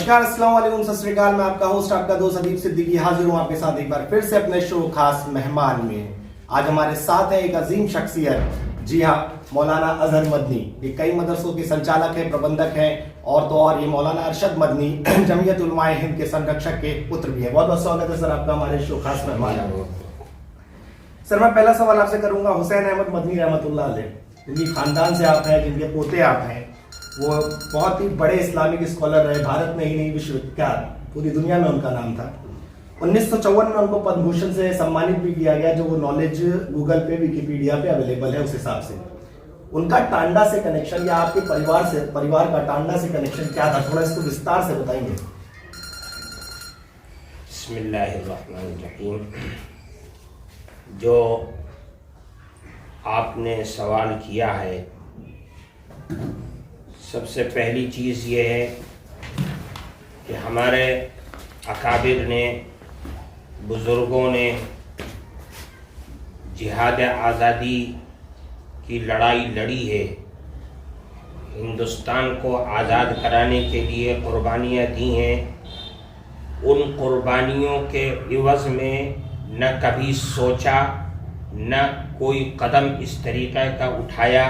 नमस्कार, अस्सलाम वालेकुम, सत श्री अकाल। मैं आपका होस्ट, आपका दोस्त अदीब सिद्दीकी हाजिर हूँ आपके साथ एक बार फिर से अपने शो खास मेहमान में। आज हमारे साथ है एक अजीम शख्सियत, जी हाँ, मौलाना अजहर मदनी। ये कई मदरसों के संचालक हैं, प्रबंधक हैं, और तो और ये मौलाना अरशद मदनी जमीयत उलमाए हिंद के संरक्षक के पुत्र भी है। बहुत बहुत स्वागत है सर आपका हमारे शो खास मेहमान। सर मैं पहला सवाल आपसे करूंगा, हुसैन अहमद मदनी रहमतुल्लाह अलैह, जिनकी खानदान से आप हैं, जिनके पोते आप हैं, वो बहुत ही बड़े इस्लामिक स्कॉलर रहे, भारत में ही नहीं विश्वविख्यात, पूरी दुनिया में उनका नाम था। 1954 में उनको पद्म भूषण से सम्मानित भी किया गया, जो वो नॉलेज गूगल पे, विकिपीडिया पे अवेलेबल है उस हिसाब से। उनका टांडा से कनेक्शन या आपके परिवार का टांडा से कनेक्शन क्या था, थोड़ा इसको विस्तार से बताएंगे। बिस्मिल्लाहिर्रहमानिर्रहीम। जो आपने सवाल किया है, सबसे पहली चीज़ ये है कि हमारे अकाबिर ने, बुज़ुर्गों ने जिहाद आज़ादी की लड़ाई लड़ी है, हिंदुस्तान को आज़ाद कराने के लिए कुर्बानियाँ दी हैं। उन कुर्बानियों के इवज़ में न कभी सोचा, न कोई कदम इस तरीक़े का उठाया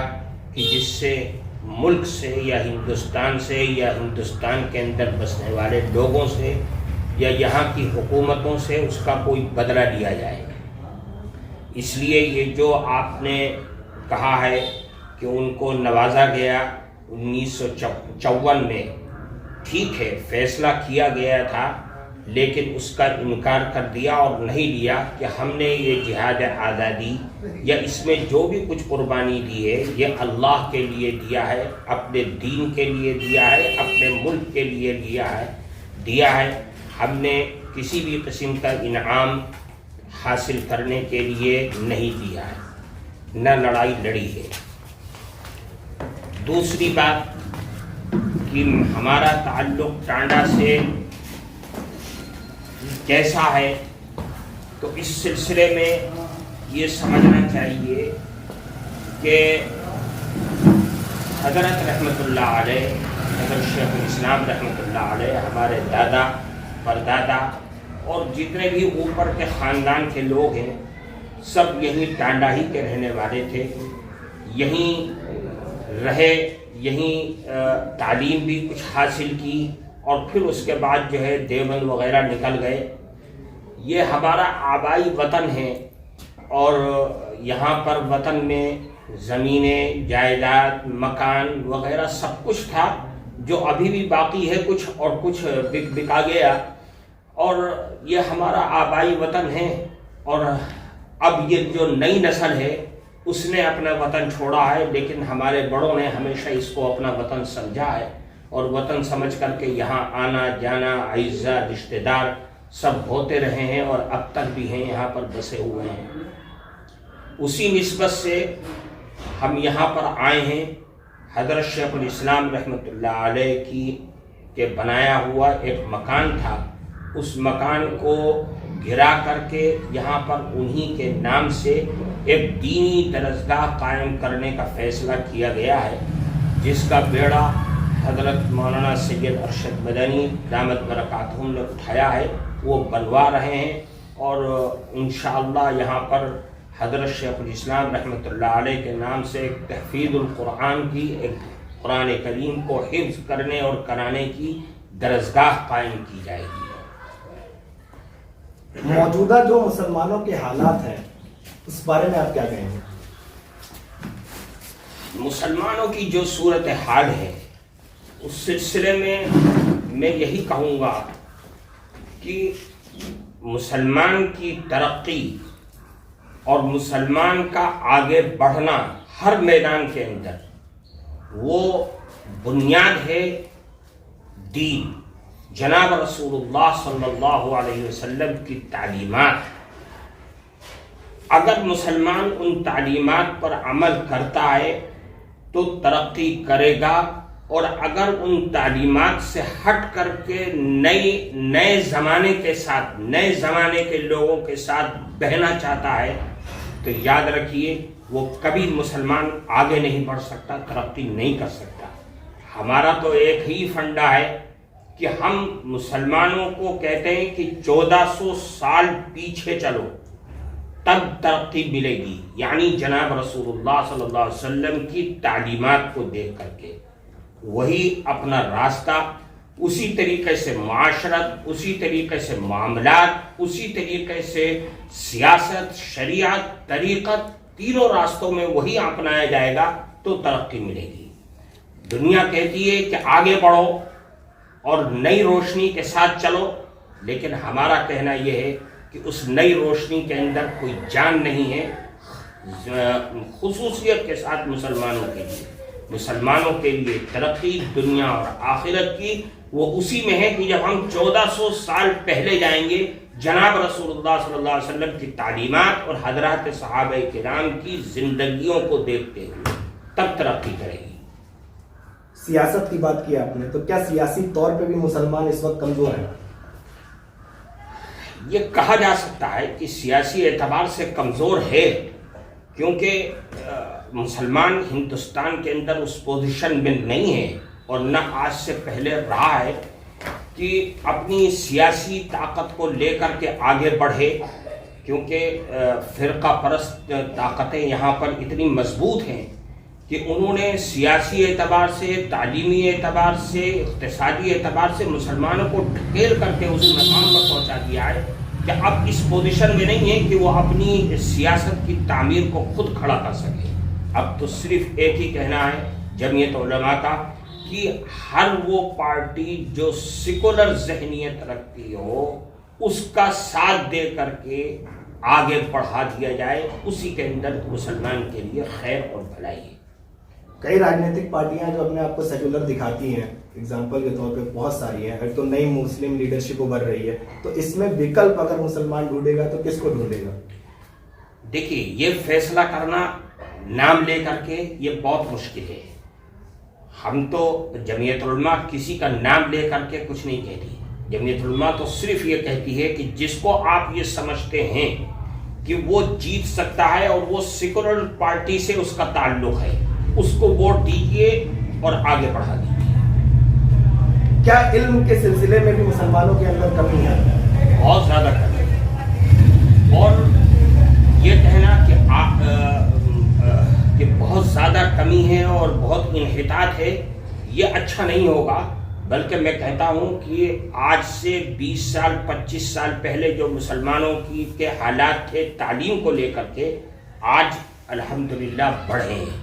कि जिससे मुल्क से या हिंदुस्तान से या हिंदुस्तान के अंदर बसने वाले लोगों से या यहाँ की हुकूमतों से उसका कोई बदला लिया जाए। इसलिए ये जो आपने कहा है कि उनको नवाजा गया 1954 में, ठीक है, फैसला किया गया था, लेकिन उसका इनकार कर दिया और नहीं लिया कि हमने ये जिहाद आज़ादी या इसमें जो भी कुछ कुर्बानी दी है ये अल्लाह के लिए दिया है, अपने दीन के लिए दिया है, अपने मुल्क के लिए दिया है। हमने किसी भी किस्म का इनाम हासिल करने के लिए नहीं दिया है, न लड़ाई लड़ी है। दूसरी बात कि हमारा ताल्लुक़ टांडा से कैसा है, तो इस सिलसिले में ये समझना चाहिए कि हज़रत रहमतुल्लाह अलैह, हज़रत शेखुल इस्लाम रहमतुल्लाह अलैह, हमारे दादा परदादा और जितने भी ऊपर के ख़ानदान के लोग हैं, सब यहीं टांडा ही के रहने वाले थे। यहीं रहे, यहीं तालीम भी कुछ हासिल की और फिर उसके बाद जो है देवबंद वग़ैरह निकल गए। ये हमारा आबाई वतन है और यहाँ पर वतन में ज़मीनें, जायदाद, मकान वग़ैरह सब कुछ था, जो अभी भी बाकी है, कुछ और कुछ बिका गया। और ये हमारा आबाई वतन है। और अब ये जो नई नस्ल है उसने अपना वतन छोड़ा है, लेकिन हमारे बड़ों ने हमेशा इसको अपना वतन समझा है और वतन समझ करके यहाँ आना जाना, अइज़्ज़ा, रिश्तेदार सब होते रहे हैं और अब तक भी हैं, यहाँ पर बसे हुए हैं। उसी निस्बत से हम यहाँ पर आए हैं। हज़रत शेखुल इस्लाम रहमतुल्लाह अलैह के बनाया हुआ एक मकान था, उस मकान को घिरा करके यहाँ पर उन्हीं के नाम से एक दीनी दरसगाह कायम करने का फ़ैसला किया गया है, जिसका बेड़ा हज़रत मौलाना सैयद अरशद मदनी दामत बरकातहुम ने उठाया है। वो बनवा रहे हैं और इंशाअल्लाह यहाँ पर हज़रत शेखुल इस्लाम रहमतुल्लाह अलैह के नाम से एक तहफ़ीज़ुल कुरान की, एक कुरान करीम को हिफ्ज़ करने और कराने की दरसगाह कायम की जाएगी। मौजूदा जो मुसलमानों के हालात हैं उस बारे में आप क्या कहेंगे? मुसलमानों की जो सूरत हाल है उस सिलसिले में मैं यही कहूँगा कि मुसलमान की तरक्की और मुसलमान का आगे बढ़ना हर मैदान के अंदर, वो बुनियाद है दीन, जनाब रसूलुल्लाह सल्लल्लाहु अलैहि वसल्लम की तालीमात। अगर मुसलमान उन तालीमात पर अमल करता है तो तरक्की करेगा, और अगर उन तालीमात से हट करके नए ज़माने के साथ, नए ज़माने के लोगों के साथ बहना चाहता है, तो याद रखिए वो कभी मुसलमान आगे नहीं बढ़ सकता, तरक्की नहीं कर सकता। हमारा तो एक ही फंडा है کہ ہم مسلمانوں کو کہتے ہیں کہ 1400 سال پیچھے چلو تب ترقی ملے گی، یعنی جناب رسول اللہ صلی اللہ علیہ وسلم کی تعلیمات کو دیکھ کر کے وہی اپنا راستہ، اسی طریقے سے معاشرت، اسی طریقے سے معاملات، اسی طریقے سے سیاست، شریعت، طریقت، تینوں راستوں میں وہی اپنایا جائے گا تو ترقی ملے گی۔ دنیا کہتی ہے کہ آگے بڑھو اور نئی روشنی کے ساتھ چلو، لیکن ہمارا کہنا یہ ہے کہ اس نئی روشنی کے اندر کوئی جان نہیں ہے، خصوصیت کے ساتھ مسلمانوں کے لیے ترقی دنیا اور آخرت کی وہ اسی میں ہے کہ جب ہم 1400 سال پہلے جائیں گے جناب رسول اللہ صلی اللہ علیہ وسلم کی تعلیمات اور حضرات صحابہ کرام کی زندگیوں کو دیکھتے ہوئے، تب ترقی کرے گی۔ سیاست کی بات کی آپ نے، تو کیا سیاسی طور پہ بھی مسلمان اس وقت کمزور ہیں؟ یہ کہا جا سکتا ہے کہ سیاسی اعتبار سے کمزور ہے، کیونکہ مسلمان ہندوستان کے اندر اس پوزیشن میں نہیں ہے اور نہ آج سے پہلے رہا ہے کہ اپنی سیاسی طاقت کو لے کر کے آگے بڑھے، کیونکہ فرقہ پرست طاقتیں یہاں پر اتنی مضبوط ہیں کہ انہوں نے سیاسی اعتبار سے، تعلیمی اعتبار سے، اقتصادی اعتبار سے مسلمانوں کو ڈھکیل کر کے اس مقام پر پہنچا دیا ہے کہ اب اس پوزیشن میں نہیں ہے کہ وہ اپنی سیاست کی تعمیر کو خود کھڑا کر سکے۔ اب تو صرف ایک ہی کہنا ہے جمعیت علماء کا کہ ہر وہ پارٹی جو سیکولر ذہنیت رکھتی ہو اس کا ساتھ دے کر کے آگے بڑھا دیا جائے، اسی کے اندر مسلمان کے لیے خیر اور بھلائی ہے۔ کئی راجنیتک پارٹیاں جو اپنے آپ کو سیکولر دکھاتی ہیں، اگزامپل کے طور پہ بہت ساری ہیں، اگر تو نئی مسلم لیڈرشپ ابھر رہی ہے تو اس میں وکلپ اگر مسلمان ڈھونڈے گا تو کس کو ڈھونڈے گا؟ دیکھیے، یہ فیصلہ کرنا نام لے کر کے یہ بہت مشکل ہے۔ ہم تو جمعیت علماء کسی کا نام لے کر کے کچھ نہیں کہتی، جمعیت علماء تو صرف یہ کہتی ہے کہ جس کو آپ یہ سمجھتے ہیں کہ وہ جیت سکتا ہے اور وہ سیکولر پارٹی سے اس کا تعلق ہے، اس کو ووٹ دیجئے اور آگے بڑھا دیجئے۔ کیا علم کے سلسلے میں بھی مسلمانوں کے اندر کمی ہے؟ بہت زیادہ کمی ہے، اور یہ کہنا کہ بہت زیادہ کمی ہے اور بہت انحطاط ہے یہ اچھا نہیں ہوگا، بلکہ میں کہتا ہوں کہ آج سے 20 سال 25 سال پہلے جو مسلمانوں کے حالات تھے تعلیم کو لے کر کے، آج الحمدللہ بڑھے ہیں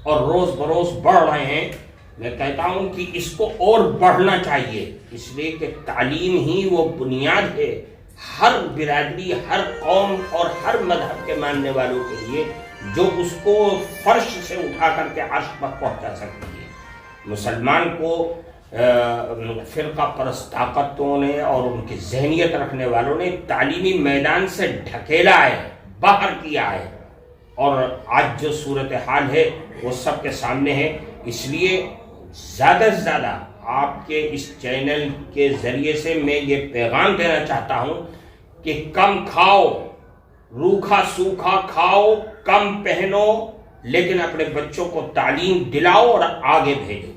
اور روز بروز بڑھ رہے ہیں۔ میں کہتا ہوں کہ اس کو اور بڑھنا چاہیے، اس لیے کہ تعلیم ہی وہ بنیاد ہے ہر برادری، ہر قوم اور ہر مذہب کے ماننے والوں کے لیے، جو اس کو فرش سے اٹھا کر کے عرش پر پہنچا سکتی ہے۔ مسلمان کو فرقہ پرست طاقتوں نے اور ان کی ذہنیت رکھنے والوں نے تعلیمی میدان سے ڈھکیلا ہے، باہر کیا ہے، اور آج جو صورتحال ہے وہ سب کے سامنے ہے۔ اس لیے زیادہ سے زیادہ آپ کے اس چینل کے ذریعے سے میں یہ پیغام دینا چاہتا ہوں کہ کم کھاؤ، روکھا سوکھا کھاؤ، کم پہنو، لیکن اپنے بچوں کو تعلیم دلاؤ اور آگے بھیجو۔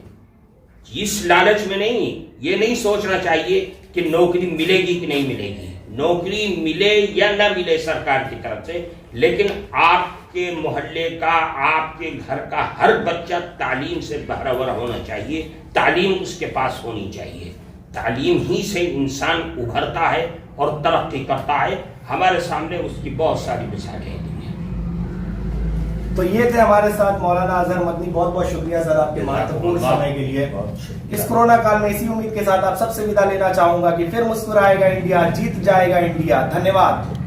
اس لالچ میں نہیں، یہ نہیں سوچنا چاہیے کہ نوکری ملے گی کہ نہیں ملے گی، نوکری ملے یا نہ ملے سرکار کی طرف سے، لیکن آپ کے محلے کا، آپ کے گھر کا ہر بچہ تعلیم سے بہرور ہونا چاہیے، تعلیم اس کے پاس ہونی چاہیے۔ تعلیم ہی سے انسان ابھرتا ہے اور ترقی کرتا ہے۔ ہمارے سامنے اس کی بہت ساری مثالیں ہیں۔ تو یہ تھے ہمارے ساتھ مولانا اظہر مدنی، بہت بہت شکریہ سر آپ کے مہتوپورن سمے کے لیے۔ اس کورونا کال میں اسی امید کے ساتھ آپ سب سے وداع لینا چاہوں گا کہ پھر مسکرائے گا انڈیا، جیت جائے گا انڈیا۔ دھنیہ واد۔